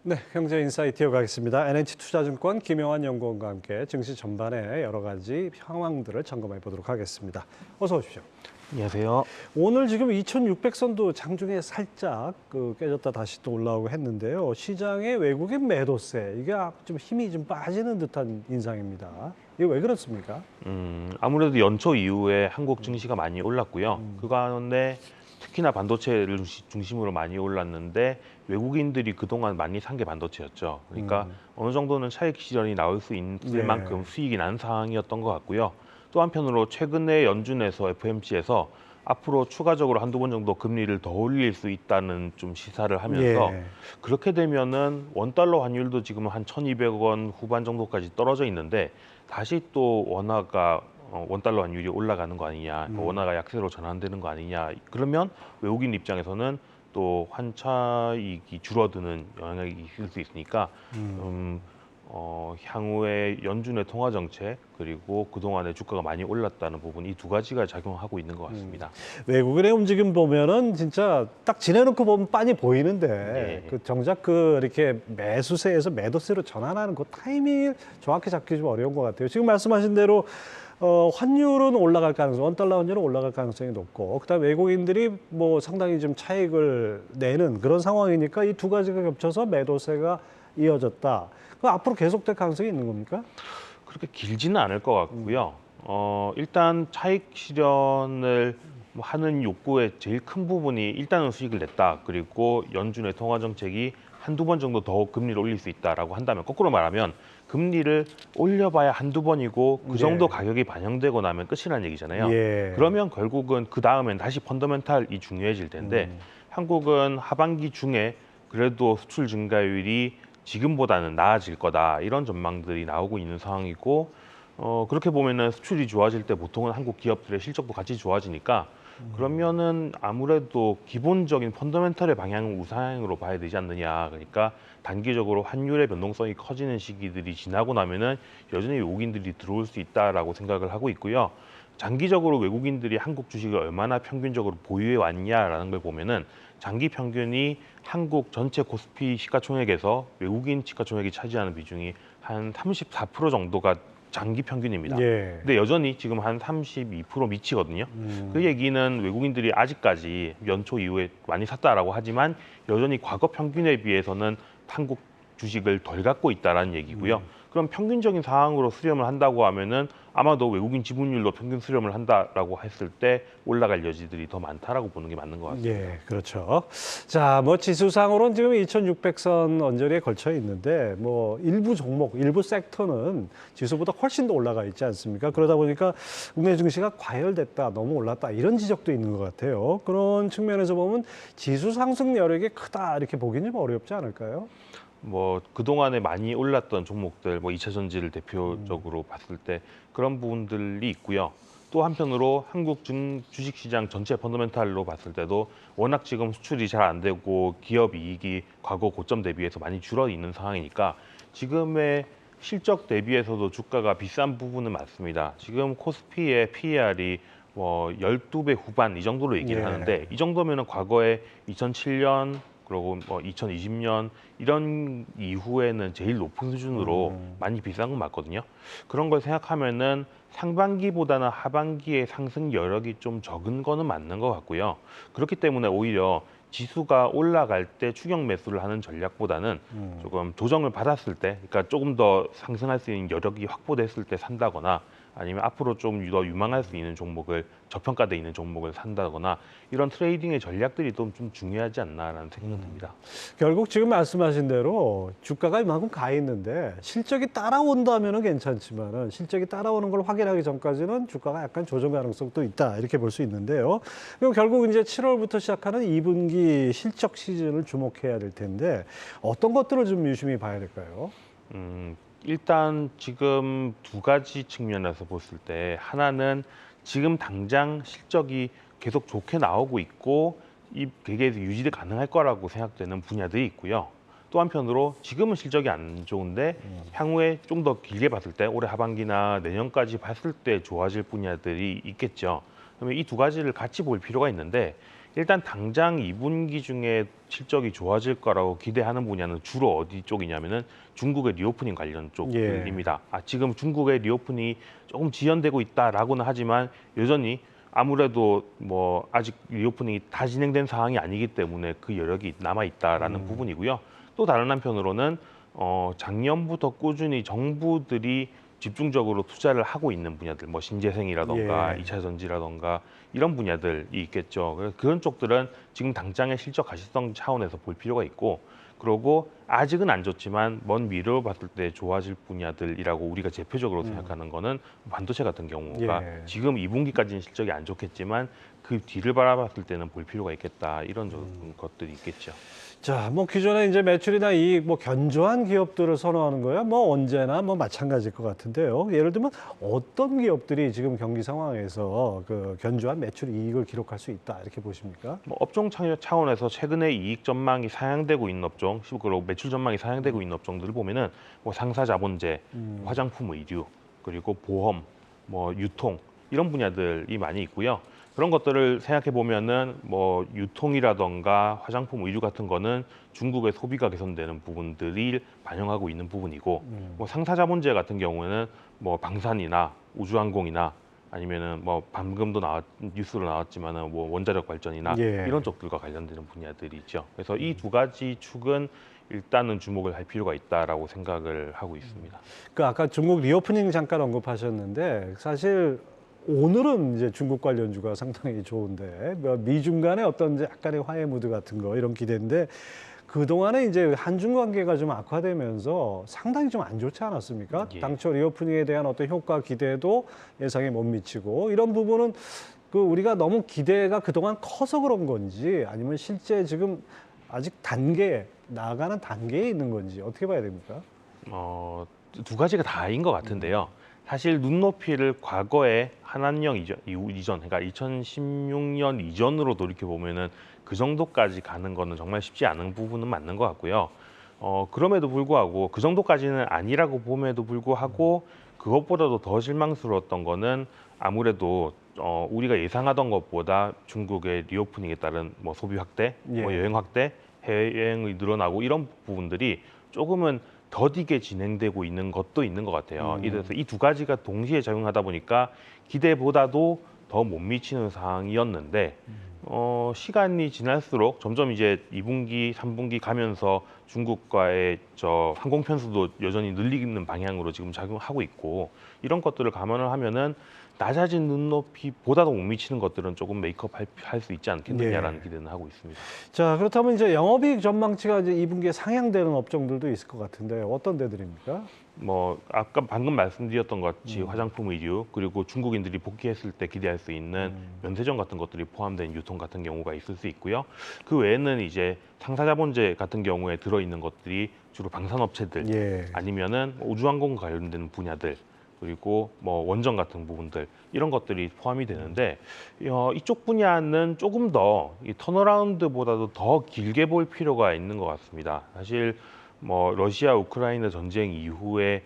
네, 경제 인사이트 이어가겠습니다. NH투자증권 김영환 연구원과 함께 증시 전반의 여러 가지 상황들을 점검해 보도록 하겠습니다. 어서 오십시오. 안녕하세요. 오늘 지금 2600선도 장중에 살짝 깨졌다 다시 또 올라오고 했는데요. 시장의 외국인 매도세, 이게 좀 힘이 좀 빠지는 듯한 인상입니다. 이게 왜 그렇습니까? 아무래도 연초 이후에 한국 증시가 많이 올랐고요. 그 가운데 특히나 반도체를 중심으로 많이 올랐는데 외국인들이 그동안 많이 산 게 반도체였죠. 그러니까 어느 정도는 차익 실현이 나올 수 있을 네. 만큼 수익이 난 상황이었던 것 같고요. 또 한편으로 최근에 연준에서 FOMC에서 앞으로 추가적으로 한두 번 정도 금리를 더 올릴 수 있다는 좀 시사를 하면서 예. 그렇게 되면은 원달러 환율도 지금 한 1,200원 후반 정도까지 떨어져 있는데 다시 또 원화가 원달러 환율이 올라가는 거 아니냐, 원화가 약세로 전환되는 거 아니냐. 그러면 외국인 입장에서는 또 환차익이 줄어드는 영향이 있을 수 있으니까 향후에 연준의 통화 정책 그리고 그동안에 주가가 많이 올랐다는 부분 이 두 가지가 작용하고 있는 것 같습니다. 외국인의 움직임 보면은 진짜 딱 지내놓고 보면 빤히 보이는데 네. 정작 이렇게 매수세에서 매도세로 전환하는 그 타이밍을 정확히 잡기 좀 어려운 것 같아요. 지금 말씀하신 대로 환율은 올라갈 가능성, 원달러 환율은 올라갈 가능성이 높고, 그다음에 외국인들이 뭐 상당히 좀 차익을 내는 그런 상황이니까 이 두 가지가 겹쳐서 매도세가 이어졌다. 그 앞으로 계속될 가능성이 있는 겁니까? 그렇게 길지는 않을 것 같고요. 일단 차익 실현을 하는 욕구의 제일 큰 부분이 일단은 수익을 냈다. 그리고 연준의 통화 정책이 한두 번 정도 더 금리를 올릴 수 있다라고 한다면 거꾸로 말하면 금리를 올려봐야 한두 번이고 그 정도 네. 가격이 반영되고 나면 끝이라는 얘기잖아요. 예. 그러면 결국은 그 다음엔 다시 펀더멘탈이 중요해질 텐데 한국은 하반기 중에 그래도 수출 증가율이 지금보다는 나아질 거다 이런 전망들이 나오고 있는 상황이고 그렇게 보면은 수출이 좋아질 때 보통은 한국 기업들의 실적도 같이 좋아지니까 그러면은 아무래도 기본적인 펀더멘털의 방향은 우상향으로 봐야 되지 않느냐. 그러니까 단기적으로 환율의 변동성이 커지는 시기들이 지나고 나면은 여전히 외국인들이 들어올 수 있다라고 생각을 하고 있고요. 장기적으로 외국인들이 한국 주식을 얼마나 평균적으로 보유해 왔냐라는 걸 보면은 장기 평균이 한국 전체 코스피 시가총액에서 외국인 시가총액이 차지하는 비중이 한 34% 정도가 장기 평균입니다. 예. 근데 여전히 지금 한 32% 미치거든요. 그 얘기는 외국인들이 아직까지 연초 이후에 많이 샀다라고 하지만 여전히 과거 평균에 비해서는 한국 주식을 덜 갖고 있다라는 얘기고요. 그럼 평균적인 상황으로 수렴을 한다고 하면은 아마도 외국인 지분율로 평균 수렴을 한다라고 했을 때 올라갈 여지들이 더 많다라고 보는 게 맞는 것 같습니다. 예, 그렇죠. 자, 뭐 지수상으로는 지금 2600선 언저리에 걸쳐 있는데 뭐 일부 종목, 일부 섹터는 지수보다 훨씬 더 올라가 있지 않습니까? 그러다 보니까 국내 증시가 과열됐다, 너무 올랐다 이런 지적도 있는 것 같아요. 그런 측면에서 보면 지수 상승 여력이 크다 이렇게 보기는 좀 어렵지 않을까요? 뭐 그동안에 많이 올랐던 종목들, 뭐 2차 전지를 대표적으로 봤을 때 그런 부분들이 있고요. 또 한편으로 한국 주식시장 전체 펀더멘탈로 봤을 때도 워낙 지금 수출이 잘 안 되고 기업 이익이 과거 고점 대비해서 많이 줄어 있는 상황이니까 지금의 실적 대비해서도 주가가 비싼 부분은 맞습니다. 지금 코스피의 PER이 뭐 12배 후반 이 정도로 얘기를 예. 하는데 이 정도면은 과거에 2007년 그리고 뭐 2020년 이런 이후에는 제일 높은 수준으로 많이 비싼 건 맞거든요. 그런 걸 생각하면은 상반기보다는 하반기에 상승 여력이 좀 적은 거는 맞는 것 같고요. 그렇기 때문에 오히려 지수가 올라갈 때 추격 매수를 하는 전략보다는 조금 조정을 받았을 때, 그러니까 조금 더 상승할 수 있는 여력이 확보됐을 때 산다거나 아니면 앞으로 좀 더 유망할 수 있는 종목을 저평가돼 있는 종목을 산다거나 이런 트레이딩의 전략들이 좀 중요하지 않나라는 생각이 듭니다. 결국 지금 말씀하신 대로 주가가 이만큼 가 있는데 실적이 따라온다면은 괜찮지만은 실적이 따라오는 걸 확인하기 전까지는 주가가 약간 조정 가능성도 있다 이렇게 볼 수 있는데요. 그럼 결국 이제 7월부터 시작하는 2분기 실적 시즌을 주목해야 될 텐데 어떤 것들을 좀 유심히 봐야 될까요? 일단 지금 두 가지 측면에서 봤을 때 하나는 지금 당장 실적이 계속 좋게 나오고 있고 이 계계에서 유지 가능할 거라고 생각되는 분야들이 있고요. 또 한편으로 지금은 실적이 안 좋은데 향후에 좀 더 길게 봤을 때 올해 하반기나 내년까지 봤을 때 좋아질 분야들이 있겠죠. 그러면 이 두 가지를 같이 볼 필요가 있는데 일단 당장 2분기 중에 실적이 좋아질 거라고 기대하는 분야는 주로 어디 쪽이냐면은 중국의 리오프닝 관련 쪽입니다. 지금 중국의 리오프닝이 조금 지연되고 있다라고는 하지만 여전히 아무래도 뭐 아직 리오프닝이 다 진행된 상황이 아니기 때문에 그 여력이 남아 있다라는 부분이고요. 또 다른 한편으로는 작년부터 꾸준히 정부들이 집중적으로 투자를 하고 있는 분야들, 뭐 신재생이라던가 예. 2차 전지라던가 이런 분야들이 있겠죠. 그래서 그런 쪽들은 지금 당장의 실적 가시성 차원에서 볼 필요가 있고, 그리고 아직은 안 좋지만 먼 미래로 봤을 때 좋아질 분야들이라고 우리가 대표적으로 생각하는 거는 반도체 같은 경우가 예. 지금 2분기까지는 실적이 안 좋겠지만 그 뒤를 바라봤을 때는 볼 필요가 있겠다, 이런 것들이 있겠죠. 자, 뭐 기존에 이제 매출이나 이익 뭐 견조한 기업들을 선호하는 거야. 뭐 언제나 뭐 마찬가지일 것 같은데요. 예를 들면 어떤 기업들이 지금 경기 상황에서 그 견조한 매출 이익을 기록할 수 있다 이렇게 보십니까? 뭐 업종 차원에서 최근에 이익 전망이 상향되고 있는 업종, 그리고 매출 전망이 상향되고 있는 업종들을 보면은 뭐 상사 자본재, 화장품 의류, 그리고 보험, 뭐 유통 이런 분야들이 많이 있고요. 그런 것들을 생각해 보면은 뭐 유통이라던가 화장품 의류 같은 거는 중국의 소비가 개선되는 부분들이 반영하고 있는 부분이고, 뭐 상사 자본재 같은 경우에는 뭐 방산이나 우주항공이나 아니면은 뭐 방금도 뉴스로 나왔지만은 뭐 원자력 발전이나 예. 이런 쪽들과 관련되는 분야들이죠. 그래서 이 두 가지 축은 일단은 주목을 할 필요가 있다라고 생각을 하고 있습니다. 그 아까 중국 리오프닝 잠깐 언급하셨는데 사실 오늘은 이제 중국 관련주가 상당히 좋은데 뭐 미중 간의 어떤 이제 약간의 화해 무드 같은 거 이런 기대인데 그동안에 이제 한중 관계가 좀 악화되면서 상당히 좀 안 좋지 않았습니까? 예. 당초 리오프닝에 대한 어떤 효과 기대도 예상에 못 미치고 이런 부분은 그 우리가 너무 기대가 그동안 커서 그런 건지 아니면 실제 지금 아직 나아가는 단계에 있는 건지 어떻게 봐야 됩니까? 두 가지가 다인 것 같은데요. 사실 눈높이를 과거에 한한령 이전, 그러니까 2016년 이전으로 돌이켜 보면은 그 정도까지 가는 거는 정말 쉽지 않은 부분은 맞는 것 같고요. 그럼에도 불구하고 그 정도까지는 아니라고 봄에도 불구하고 그것보다도 더 실망스러웠던 거는 아무래도 우리가 예상하던 것보다 중국의 리오프닝에 따른 뭐 소비 확대, 뭐 예. 여행 확대, 해외여행이 늘어나고 이런 부분들이 조금은 더디게 진행되고 있는 것도 있는 것 같아요. 이래서 이 두 가지가 동시에 작용하다 보니까 기대보다도 더 못 미치는 상황이었는데 시간이 지날수록 점점 이제 2분기, 3분기 가면서 중국과의 항공 편수도 여전히 늘리는 방향으로 지금 작용하고 있고, 이런 것들을 감안을 하면은 낮아진 눈높이보다도 못 미치는 것들은 조금 메이크업 할 수 있지 않겠느냐라는 예. 기대는 하고 있습니다. 자, 그렇다면 이제 영업이익 전망치가 이제 2분기에 상향되는 업종들도 있을 것 같은데 어떤 데들입니까? 뭐 아까 방금 말씀드렸던 것 같이 화장품 의류, 그리고 중국인들이 복귀했을 때 기대할 수 있는 면세점 같은 것들이 포함된 유통 같은 경우가 있을 수 있고요. 그 외에는 이제 상사자본재 같은 경우에 들어있는 것들이 주로 방산업체들, 예. 아니면은 뭐 우주항공 관련된 분야들, 그리고 뭐 원전 같은 부분들, 이런 것들이 포함이 되는데 이쪽 분야는 조금 더 이 턴어라운드보다도 더 길게 볼 필요가 있는 것 같습니다. 사실 뭐 러시아 우크라이나 전쟁 이후에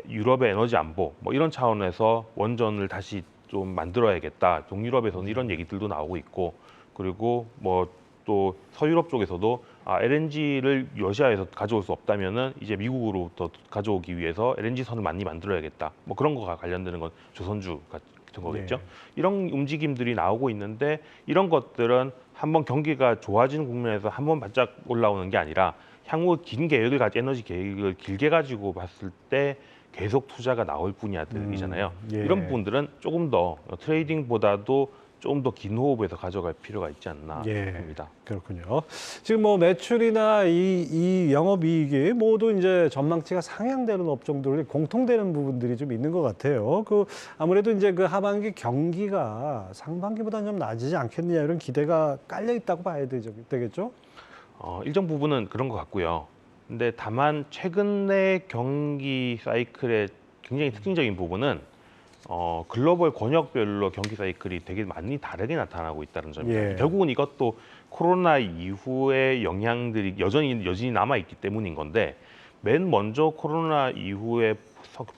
유럽의 에너지 안보 뭐 이런 차원에서 원전을 다시 좀 만들어야겠다. 동유럽에서는 이런 얘기들도 나오고 있고, 그리고 뭐 또 서유럽 쪽에서도 LNG를 러시아에서 가져올 수 없다면은 이제 미국으로부터 가져오기 위해서 LNG 선을 많이 만들어야겠다. 뭐 그런 거가 관련되는 건 조선주 같은 거겠죠. 네. 이런 움직임들이 나오고 있는데, 이런 것들은 한번 경기가 좋아지는 국면에서 한번 바짝 올라오는 게 아니라 향후 긴 계획을 에너지 계획을 길게 가지고 봤을 때 계속 투자가 나올 분야들이잖아요. 예. 이런 부분들은 조금 더 트레이딩보다도 조금 더 긴 호흡에서 가져갈 필요가 있지 않나 예. 합니다. 그렇군요. 지금 뭐 매출이나 이 영업이익이 모두 이제 전망치가 상향되는 업종들이 공통되는 부분들이 좀 있는 것 같아요. 그 아무래도 이제 그 하반기 경기가 상반기보다는 좀 나아지지 않겠느냐 이런 기대가 깔려 있다고 봐야 되겠죠? 일정 부분은 그런 것 같고요. 근데 다만 최근의 경기 사이클의 굉장히 특징적인 부분은 글로벌 권역별로 경기 사이클이 되게 많이 다르게 나타나고 있다는 점입니다. 예. 결국은 이것도 코로나 이후의 영향들이 여전히 남아 있기 때문인 건데, 맨 먼저 코로나 이후에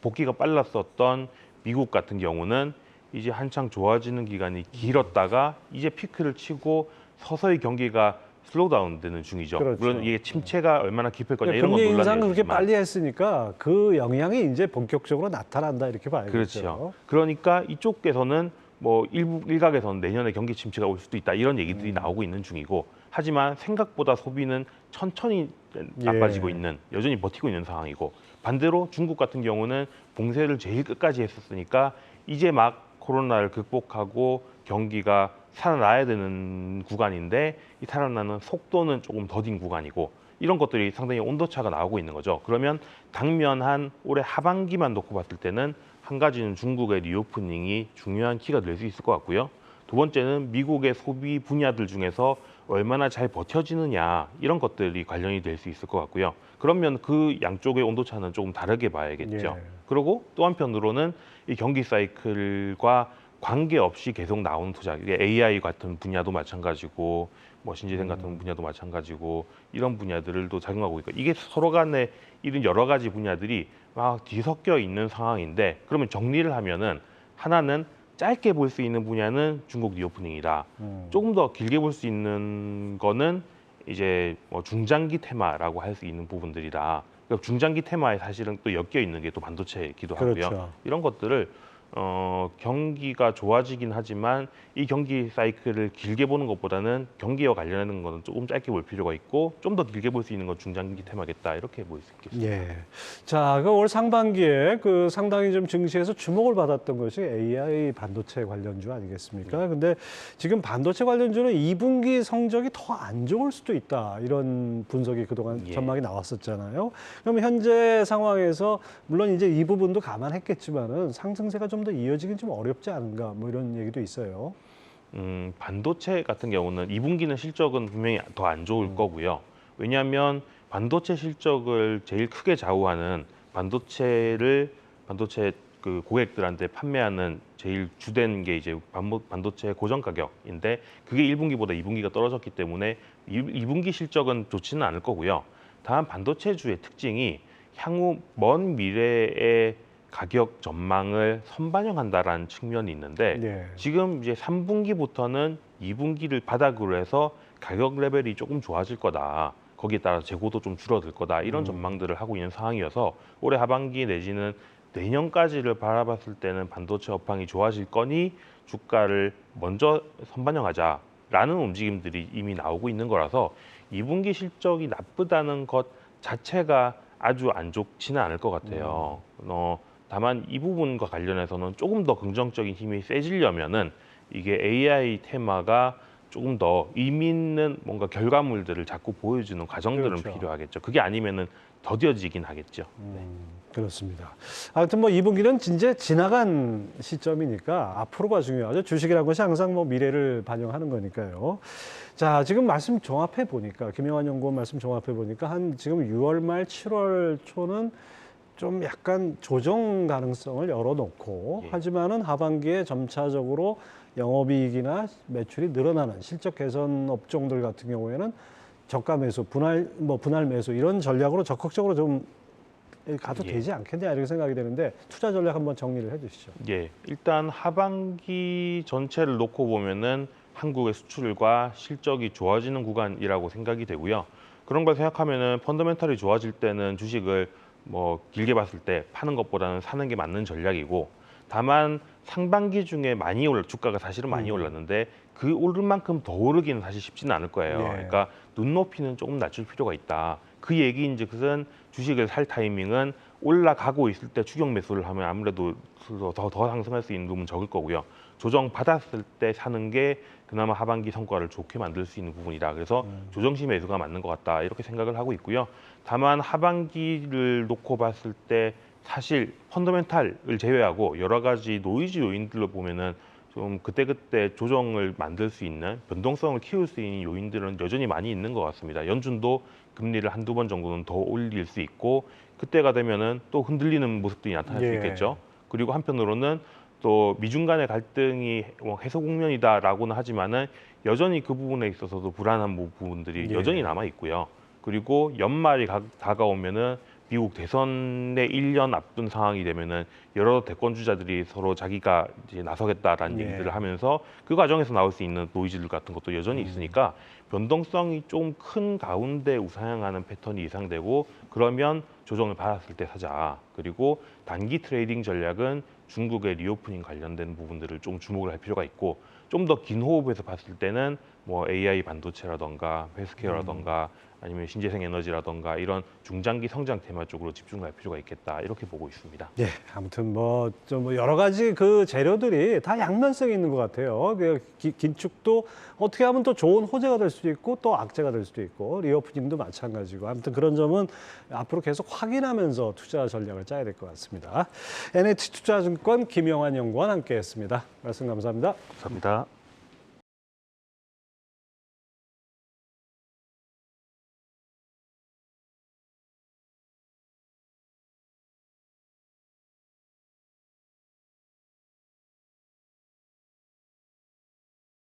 복귀가 빨랐었던 미국 같은 경우는 이제 한창 좋아지는 기간이 길었다가 이제 피크를 치고 서서히 경기가 슬로우다운 되는 중이죠. 그렇죠. 물론 이게 침체가 얼마나 깊을 거냐 이런 건 금리 인상 논란이 그렇게 있지만 빨리 했으니까 그 영향이 이제 본격적으로 나타난다 이렇게 봐야겠죠. 그렇죠. 그러니까 이쪽에서는 뭐 일각에서는 내년에 경기 침체가 올 수도 있다 이런 얘기들이 나오고 있는 중이고 하지만 생각보다 소비는 천천히 나빠지고 예. 있는 여전히 버티고 있는 상황이고 반대로 중국 같은 경우는 봉쇄를 제일 끝까지 했었으니까 이제 막 코로나를 극복하고 경기가 살아나야 되는 구간인데 이 살아나는 속도는 조금 더딘 구간이고 이런 것들이 상당히 온도차가 나오고 있는 거죠. 그러면 당면 한 올해 하반기만 놓고 봤을 때는 한 가지는 중국의 리오프닝이 중요한 키가 될 수 있을 것 같고요. 두 번째는 미국의 소비 분야들 중에서 얼마나 잘 버텨지느냐 이런 것들이 관련이 될 수 있을 것 같고요. 그러면 그 양쪽의 온도차는 조금 다르게 봐야겠죠. 예. 그리고 또 한편으로는 이 경기 사이클과 관계없이 계속 나오는 투자, 이게 AI 같은 분야도 마찬가지고 뭐 신재생 같은 분야도 마찬가지고 이런 분야들도 작용하고 있고 이게 서로 간에 이런 여러 가지 분야들이 막 뒤섞여 있는 상황인데 그러면 정리를 하면은 하나는 짧게 볼 수 있는 분야는 중국 리오프닝이다. 조금 더 길게 볼 수 있는 거는 이제 뭐 중장기 테마라고 할 수 있는 부분들이다. 그러니까 중장기 테마에 사실은 또 엮여 있는 게 또 반도체이기도 하고요. 그렇죠. 이런 것들을 경기가 좋아지긴 하지만 이 경기 사이클을 길게 보는 것보다는 경기와 관련하는 거는 조금 짧게 볼 필요가 있고 좀 더 길게 볼 수 있는 건 중장기 테마겠다 이렇게 볼 수 있겠습니다. 예. 자, 그 올 상반기에 그 상당히 좀 증시에서 주목을 받았던 것이 AI 반도체 관련주 아니겠습니까? 근데 지금 반도체 관련주는 2분기 성적이 더 안 좋을 수도 있다. 이런 분석이 그동안 예. 전망이 나왔었잖아요. 그럼 현재 상황에서 물론 이제 이 부분도 감안했겠지만은 상승세가 좀 더 이어지긴 좀 어렵지 않은가 뭐 이런 얘기도 있어요. 반도체 같은 경우는 2분기는 실적은 분명히 더 안 좋을 거고요. 왜냐하면 반도체 실적을 제일 크게 좌우하는 반도체 그 고객들한테 판매하는 제일 주된 게 이제 반도체 고정 가격인데 그게 1분기보다 2분기가 떨어졌기 때문에 2분기 실적은 좋지는 않을 거고요. 다만 반도체주의 특징이 향후 먼 미래의 가격 전망을 선반영한다라는 측면이 있는데 네. 지금 이제 3분기부터는 2분기를 바닥으로 해서 가격 레벨이 조금 좋아질 거다. 거기에 따라 재고도 좀 줄어들 거다. 이런 전망들을 하고 있는 상황이어서 올해 하반기 내지는 내년까지를 바라봤을 때는 반도체 업황이 좋아질 거니 주가를 먼저 선반영하자라는 움직임들이 이미 나오고 있는 거라서 2분기 실적이 나쁘다는 것 자체가 아주 안 좋지는 않을 것 같아요. 다만 이 부분과 관련해서는 조금 더 긍정적인 힘이 세지려면은 이게 AI 테마가 조금 더 의미 있는 뭔가 결과물들을 자꾸 보여주는 과정들은 그렇죠. 필요하겠죠. 그게 아니면은 더뎌지긴 하겠죠. 그렇습니다. 아무튼 뭐 2분기는 진짜 지나간 시점이니까 앞으로가 중요하죠. 주식이라는 것이 항상 뭐 미래를 반영하는 거니까요. 자, 지금 말씀 종합해 보니까 김영환 연구원 말씀 종합해 보니까 한 지금 6월 말 7월 초는 좀 약간 조정 가능성을 열어놓고 예. 하지만은 하반기에 점차적으로 영업이익이나 매출이 늘어나는 실적 개선 업종들 같은 경우에는 저가 매수, 분할 매수 이런 전략으로 적극적으로 좀 가도 예. 되지 않겠냐 이렇게 생각이 되는데 투자 전략 한번 정리를 해주시죠. 예, 일단 하반기 전체를 놓고 보면은 한국의 수출과 실적이 좋아지는 구간이라고 생각이 되고요. 그런 걸 생각하면은 펀더멘털이 좋아질 때는 주식을 뭐 길게 봤을 때 파는 것보다는 사는 게 맞는 전략이고 다만 상반기 중에 주가가 사실은 많이 올랐는데 그 오른 만큼 더 오르기는 사실 쉽지는 않을 거예요. 예. 그러니까 눈높이는 조금 낮출 필요가 있다. 그 얘기인지 그것은 주식을 살 타이밍은 올라가고 있을 때 추격 매수를 하면 아무래도 더 상승할 수 있는 부분은 적을 거고요. 조정 받았을 때 사는 게 그나마 하반기 성과를 좋게 만들 수 있는 부분이다. 그래서 조정시 매수가 맞는 것 같다 이렇게 생각을 하고 있고요. 다만 하반기를 놓고 봤을 때 사실 펀더멘탈을 제외하고 여러 가지 노이즈 요인들로 보면은 좀 그때그때 조정을 만들 수 있는 변동성을 키울 수 있는 요인들은 여전히 많이 있는 것 같습니다. 연준도 금리를 한두 번 정도는 더 올릴 수 있고 그때가 되면은 또 흔들리는 모습들이 나타날 수 예. 있겠죠. 그리고 한편으로는 또 미중 간의 갈등이 뭐 해소 국면이다라고는 하지만은 여전히 그 부분에 있어서도 불안한 부분들이 예. 여전히 남아 있고요. 그리고 연말이 다가오면은 미국 대선에 1년 앞둔 상황이 되면은 여러 대권 주자들이 서로 자기가 이제 나서겠다라는 예. 얘기들을 하면서 그 과정에서 나올 수 있는 노이즈들 같은 것도 여전히 있으니까 변동성이 좀 큰 가운데 우상향하는 패턴이 예상되고 그러면 조정을 받았을 때 사자. 그리고 단기 트레이딩 전략은 중국의 리오프닝 관련된 부분들을 좀 주목을 할 필요가 있고 좀 더 긴 호흡에서 봤을 때는 뭐 AI 반도체라던가 헬스케어라던가 아니면 신재생 에너지라던가 이런 중장기 성장 테마 쪽으로 집중할 필요가 있겠다 이렇게 보고 있습니다. 네, 아무튼 뭐 좀 여러 가지 그 재료들이 다 양면성이 있는 것 같아요. 그 긴축도 어떻게 하면 또 좋은 호재가 될 수도 있고 또 악재가 될 수도 있고 리오프닝도 마찬가지고 아무튼 그런 점은 앞으로 계속 확인하면서 투자 전략을 짜야 될 것 같습니다. NH투자증권 김영환 연구원 함께했습니다. 말씀 감사합니다. 감사합니다.